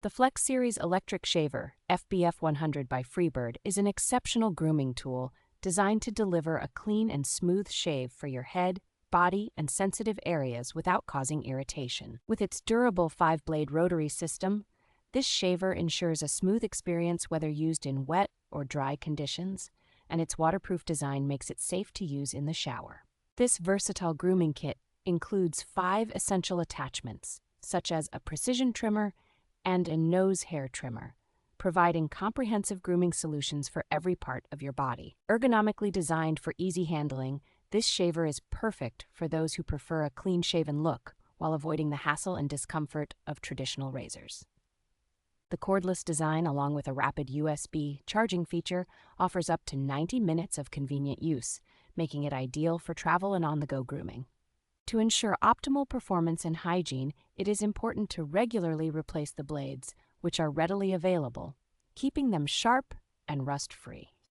The FlexSeries Electric Shaver FBF-100 by Freebird is an exceptional grooming tool designed to deliver a clean and smooth shave for your head, body, and sensitive areas without causing irritation. With its durable 5-blade rotary system, this shaver ensures a smooth experience whether used in wet or dry conditions, and its waterproof design makes it safe to use in the shower. This versatile grooming kit includes 5 essential attachments, such as a precision trimmer and a nose hair trimmer, providing comprehensive grooming solutions for every part of your body. Ergonomically designed for easy handling, this shaver is perfect for those who prefer a clean-shaven look while avoiding the hassle and discomfort of traditional razors. The cordless design, along with a rapid USB charging feature, offers up to 90 minutes of convenient use, making it ideal for travel and on-the-go grooming. To ensure optimal performance and hygiene, it is important to regularly replace the blades, which are readily available, keeping them sharp and rust-free.